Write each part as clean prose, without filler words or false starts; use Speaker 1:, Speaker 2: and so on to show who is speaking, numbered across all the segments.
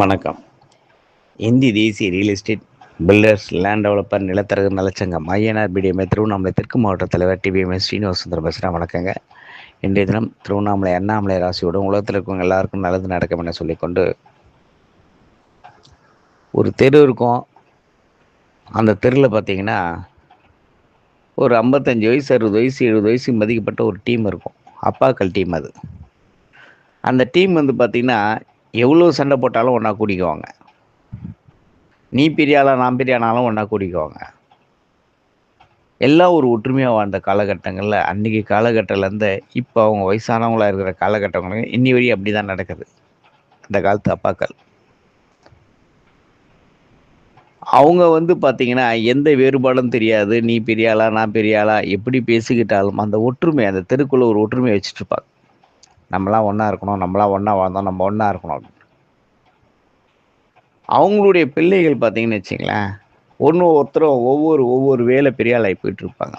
Speaker 1: வணக்கம். இந்திய தேசிய real estate builders land developer நிலத்தரகர் நலச்சங்கம் ஐஎன்ஆர்பிடிஎம்ஐ திருவண்ணாமலை தெற்கு மாவட்ட தலைவர் டிபிஎம்எஸ் ஸ்ரீனிவாசந்திர பேசுகிறேன். வணக்கங்க. இன்றைய தினம் திருவண்ணாமலை அண்ணாமலை ராசியோடும் உலகத்தில் இருக்கவங்க எல்லாருக்கும் நல்லது நடக்கும் என சொல்லிக்கொண்டு, ஒரு தெரு இருக்கும். அந்த தெருவில் பார்த்தீங்கன்னா ஒரு 55 வயசு 60 வயசு 70 வயசு மதிக்கப்பட்ட ஒரு டீம் இருக்கும். அப்பாக்கள் டீம் அது. அந்த டீம் வந்து பார்த்தீங்கன்னா எவ்வளோ சண்டை போட்டாலும் ஒன்றா கூடிக்குவாங்க. நீ பெரிய ஆளா நான் பெரிய ஆனாலும் ஒன்றா கூடிக்குவாங்க. எல்லாம் ஒரு ஒற்றுமையாக வாழ்ந்த காலகட்டங்களில் அன்றைக்கி காலகட்டத்திலேருந்து இப்போ அவங்க வயசானவங்களாக இருக்கிற காலகட்டங்களுக்கு இன்னி வரையும் அப்படி தான் நடக்குது. அந்த காலத்து அப்பாக்கள் அவங்க வந்து பார்த்திங்கன்னா எந்த வேறுபாடும் தெரியாது. நீ பெரிய ஆளா நான் பெரிய ஆளா எப்படி பேசிக்கிட்டாலும் அந்த ஒற்றுமை, அந்த தெருக்குள்ளே ஒரு ஒற்றுமையை வச்சுட்ருப்பாங்க. நம்மளாம் ஒன்றா இருக்கணும், நம்மளாம் ஒன்றா வாழ்ந்தோம், நம்ம ஒன்றா இருக்கணும் அப்படின்னு. அவங்களுடைய பிள்ளைகள் பார்த்தீங்கன்னு வச்சுங்களேன், ஒருத்தரும் ஒவ்வொரு வேலை பெரிய ஆளாகி போயிட்டுருப்பாங்க.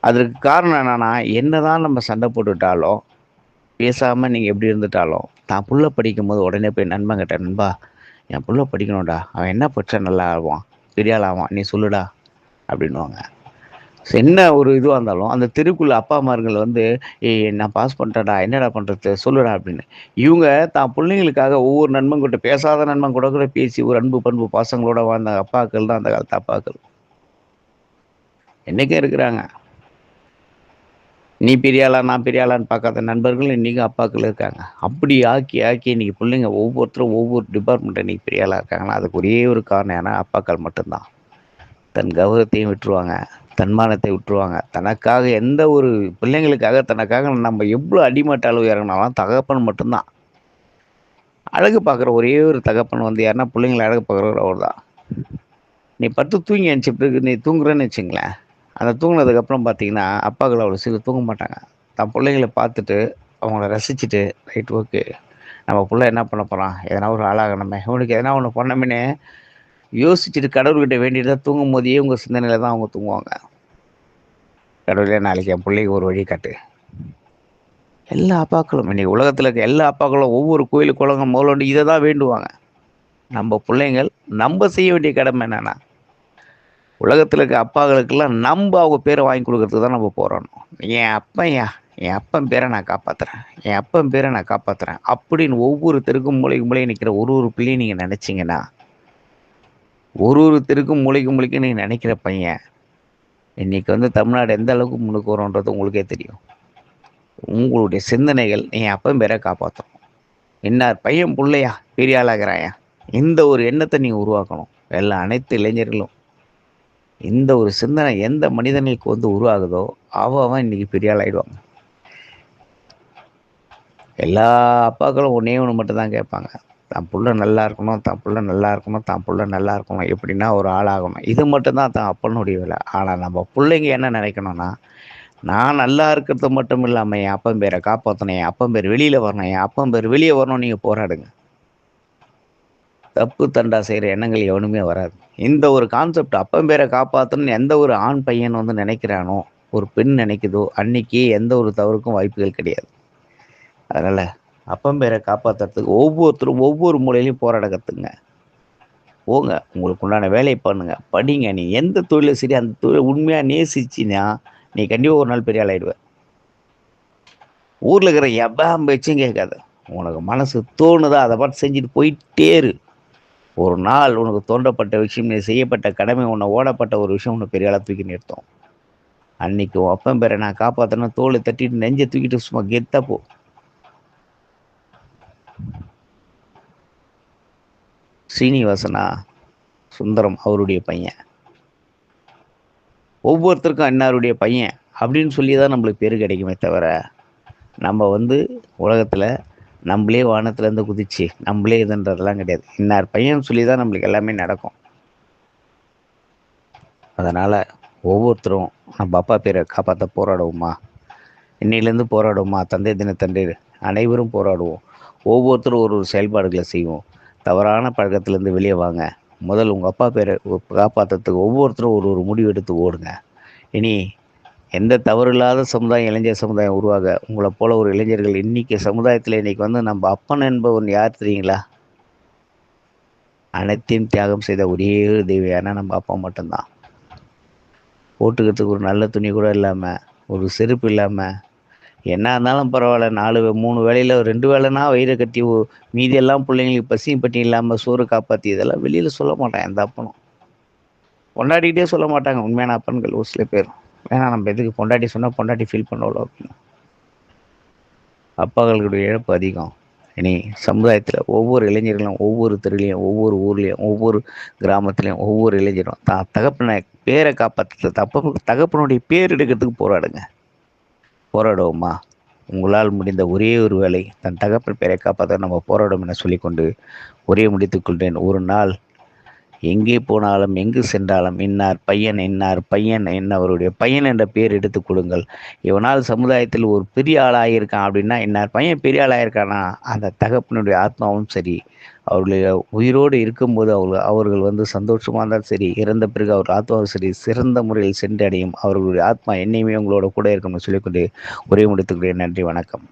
Speaker 1: அதற்கு காரணம் என்னன்னா, என்னதான் நம்ம சண்டை போட்டுட்டாலும், பேசாம நீங்க எப்படி இருந்துட்டாலும், தான் புள்ள படிக்கும்போது உடனே போய் நண்பன்கிட்ட, "நண்பா, என் புள்ள படிக்கணும்டா. அவன் என்ன படிச்சா நல்லா ஆவான்? பெரிய ஆள் ஆவான். நீ சொல்லுடா" அப்படின்னுவாங்க. என்ன ஒரு இதுவா இருந்தாலும், அந்த தெருக்குள்ள அப்பாமார்கள் வந்து, "ஏய் நான் பாஸ் பண்ணிட்டேன்டா. என்னடா பண்றது? சொல்லுடா" அப்படின்னு. இவங்க தான் புள்ளைங்களுக்காக ஒவ்வொரு நண்பன்கிட்ட பேசாத நண்பன் கூட கூட பேசி ஒரு அன்பு, பண்பு, பாசங்களோட வாழ்ந்த அப்பாக்கள் தான் அந்த காலத்து அப்பாக்கள். இன்னைக்கும் இருக்கிறாங்க. நீ பெரிய ஆளா, நான் பெரிய ஆளான்னு பார்க்காத நண்பர்கள் இன்னைக்கும் அப்பாக்கள் இருக்காங்க. அப்படி ஆக்கி இன்னைக்கு பிள்ளைங்க ஒவ்வொருத்தரும் ஒவ்வொரு டிபார்ட்மெண்ட்ல இன்னைக்கு பெரிய ஆளா இருக்காங்கன்னா, அதுக்கு ஒரே ஒரு காரணம் ஏன்னா அப்பாக்கள் மட்டும்தான். தன் கௌரவத்தையும் விட்டுருவாங்க. தன்மானத்தை விட்டுருவாங்க. தனக்காக எந்த ஒரு பிள்ளைங்களுக்காக தனக்காக நம்ம எவ்வளோ அடிமட்ட அளவு இறங்குனாலும் தகப்பன் மட்டும்தான். அழகு பார்க்குற ஒரே ஒரு தகப்பன் வந்து யாருன்னா பிள்ளைங்கள அழகு பார்க்குறவர் அவர்தான். நீ படுத்து தூங்கி எந்திச்ச பிறகு நீ தூங்குறன்னு வச்சுங்களேன், அந்த தூங்குனதுக்கப்புறம் பார்த்தீங்கன்னா, அப்பாக்கள் அவ்வளோ சீக்கிரம் தூங்க மாட்டாங்க. தன் பிள்ளைங்கள பார்த்துட்டு, அவங்கள ரசிச்சுட்டு, ரைட் ஓகே. நம்ம புள்ள என்ன பண்ண போறான்? எதனா ஒரு ஆளாகணுமே! இவனுக்கு எதனா ஒண்ணு பண்ணணுமேன்னு யோசிச்சுட்டு கடவுள்கிட்ட வேண்டிட்டு தான் தூங்கும்போதே உங்க சிந்தனையில தான் அவங்க தூங்குவாங்க. கடவுளே நாளைக்கு என் பிள்ளைக்கு ஒரு வழி காட்டு. எல்லா அப்பாக்களும் இன்னைக்கு உலகத்துல இருக்க எல்லா அப்பாக்களும் ஒவ்வொரு கோயில், குளங்கள் முதற்கொண்டு இத தான் வேண்டுவாங்க. நம்ம புள்ளைங்கள் நம்ப செய்ய வேண்டிய கடமை என்னன்னா, உலகத்துல இருக்க அப்பாக்களுக்கெல்லாம் நம்ப அவங்க பேர வாங்கி குடுக்கறதுக்கு தான் நம்ம போராடணும். என் அப்பன்யா, என் அப்பன் பேர நான் காப்பாத்துறேன். என் அப்பன் பேர நான் காப்பாத்துறேன். அப்படின்னு ஒவ்வொரு தெருக்கும் மூலைக்கு மூலைக்கு நிக்கிற ஒரு பிள்ளையும் நீங்க நெனச்சீங்கன்னா, ஒரு தெருக்கும் மூலைக்கு மூலைக்கு நீங்க நெனைக்கிற பையன், இன்னைக்கு வந்து தமிழ்நாடு எந்த அளவுக்கு முன்னுக்கு வரும்ன்றது உங்களுக்கே தெரியும். உங்களுடைய சிந்தனைகள் என் அப்பன் பேர காப்பாத்தணும். இன்னார் பையன் புள்ளையா பெரிய ஆளாகிறான்யா. இந்த ஒரு எண்ணத்த நீங்க உருவாக்கணும். அனைத்து இளைஞர்களும் இந்த ஒரு சிந்தனை எந்த மனிதனுக்கு வந்து உருவாகுதோ, அவன் இன்னைக்கு பெரிய ஆள் ஆயிடுவாங்க. எல்லா அப்பாக்களும் ஒண்ணே ஒண்ணு மட்டும் தான் கேட்பாங்க. தான் புள்ள நல்லா இருக்கணும், தான் புள்ள நல்லா இருக்கணும், தான் புள்ள நல்லா இருக்கணும். எப்படின்னா ஒரு ஆளாகணும். இது மட்டும் தான் தான் அப்பனுடைய வேலை. ஆனா நம்ம புள்ளைங்க என்ன நெனைக்கணும்னா, நான் நல்லா இருக்கிறது மட்டும் இல்லாம, என் அப்பன் பேர காப்பாத்தணும். என் அப்பன் பேர் வெளியில வரணும். என் அப்பன் பேர் வெளிய வரணும்னு நீங்க போராடுங்க. தப்பு தண்டா செய்ற எண்ணங்கள் எவனுமே வராது. இந்த ஒரு கான்செப்ட் அப்பன் பேர காப்பாத்தணும்னு எந்த ஒரு ஆண் பையன் வந்து நெனைக்கிறானோ, ஒரு பெண் நெனைக்குதோ, அன்னைக்கே எந்த ஒரு தவறுக்கும் வாய்ப்புகள் கிடையாது. அதனால அப்பன் பேர காப்பாத்துறதுக்கு ஒவ்வொருத்தரும் ஒவ்வொரு மூலையிலயும் போராட கத்துங்க. போங்க. உங்களுக்கு உண்டான வேலைய பண்ணுங்க. படிங்க. நீ எந்த தொழிலும் சரி, அந்த தொழில உண்மையா நேசிச்சீன்னா, நீ கண்டிப்பா ஒரு நாள் பெரிய ஆள் ஆயிடுவ. ஊர்ல இருக்கிற எவன் பேச்சும் கேட்காத. உனக்கு மனசு தோணுதா, அத பாட்டு செஞ்சுட்டு போயிட்டே இரு. ஒரு நாள் உனக்கு தோன்றப்பட்ட விஷயம், நீ செய்யப்பட்ட கடமை, உன்ன ஓடப்பட்ட ஒரு விஷயம் உன்ன பெரிய ஆளா தூக்கி நிறுத்தும். அன்னைக்கு உன் அப்பன் பேர நான் காப்பாத்தணும்னு தோள தட்டிட்டு நெஞ்ச தூக்கிட்டு சும்மா கெத்தா போ. ஸ்ரீனிவாசனா, சுந்தரம் அவருடைய பையன். ஒவ்வொருத்தருக்கும் இன்னாருடைய பையன் அப்படின்னு சொல்லி தான் நம்மளுக்கு பேரு கிடைக்குமே தவிர, நம்ம வந்து உலகத்துல நம்பளே வானத்துலேருந்து குதிச்சு, நம்பளே இதுன்றதெல்லாம் கிடையாது. இன்னார் பையன்னு சொல்லி தான் நம்மளுக்கு எல்லாமே நடக்கும். அதனால ஒவ்வொருத்தரும் நம்ம அப்பா பேர காப்பாத்த போராடுவோமா? இன்னையிலேருந்து போராடுவோமா? தந்தை தினத்தன்று அனைவரும் போராடுவோம். ஒவ்வொருத்தரும் ஒரு செயல்பாடுகள செய்வோம். தவறான பழக்கத்திலேருந்து வெளிய வாங்க. முதல் உங்க அப்பா பேர காப்பாத்துறதுக்கு ஒவ்வொருத்தரும் ஒரு முடிவு எடுத்து ஓடுங்க. இனி எந்த தவறு இல்லாத சமுதாயம், இளைஞர் சமுதாயம் உருவாக, உங்கள போல ஒரு இளைஞர்கள் இன்னைக்கு சமுதாயத்தில இன்னைக்கு வந்து நம்ப அப்பன் என்பவன் யார் தெரியுங்களா? அனைத்தையும் தியாகம் செய்த ஒரே ஒரு தெய்வம் நம்ம அப்பா மட்டும்தான். போட்டுக்கிறதுக்கு ஒரு நல்ல துணி கூட இல்லாமல், ஒரு செருப்பு இல்லாமல், என்ன இருந்தாலும் பரவாயில்ல 3 வேளையில் 2 வேளைனா வயிறை கட்டி மீதியெல்லாம் பிள்ளைங்களுக்கு பசியும் பட்டி இல்லாமல் சோறு காப்பாற்றி இதெல்லாம் வெளியில் சொல்ல மாட்டான் எந்த அப்பனும். பொண்டாட்டிக்கிட்டே சொல்ல மாட்டாங்க உண்மையான அப்பன்கள் ஒரு சில பேர். ஏன்னா நம்ம எதுக்கு பொண்டாட்டி சொன்னால் பொண்டாட்டி ஃபீல் பண்ணோம் அப்படின்னு. அப்பாக்களுடைய இழப்பு அதிகம். இனி சமுதாயத்தில் ஒவ்வொரு இளைஞர்களும் ஒவ்வொரு தெருலையும் ஒவ்வொரு ஊர்லேயும் ஒவ்வொரு கிராமத்துலேயும் ஒவ்வொரு இளைஞரும் தான் தகப்பனை பேரை காப்பாற்ற தகப்பனுடைய பேர் எடுக்கிறதுக்கு போராடுங்க. போராடுவோமா? உங்களால் முடிந்த ஒரே ஒரு வேலை தன் தகப்பன் பேரை காப்பாற்ற நம்ம போராடும் என சொல்லிக்கொண்டு உரையை முடித்துக் கொள்கிறேன். ஒரு நாள் எங்கே போனாலும் எங்கு சென்றாலும் இன்னார் பையன் என்னவருடைய பையன் என்ற பெயர் எடுத்துக் கொடுங்கள். இவனால் சமுதாயத்தில் ஒரு பெரிய ஆளாயிருக்கான் அப்படின்னா இன்னார் பையன் பெரிய ஆளாயிருக்கானா அந்த தகப்பனுடைய ஆத்மாவும் சரி, அவர்களுடைய உயிரோடு இருக்கும்போது அவர்கள் வந்து சந்தோஷமாக இருந்தாலும் சரி, இறந்த பிறகு அவர் ஆத்மாவும் சரி சிறந்த முறையில் சென்றடையும். அவர்களுடைய ஆத்மா என்னையுமே உங்களோட கூட இருக்கும்னு சொல்லிக்கொண்டு உரையை முடித்துக்கிறேன். நன்றி, வணக்கம்.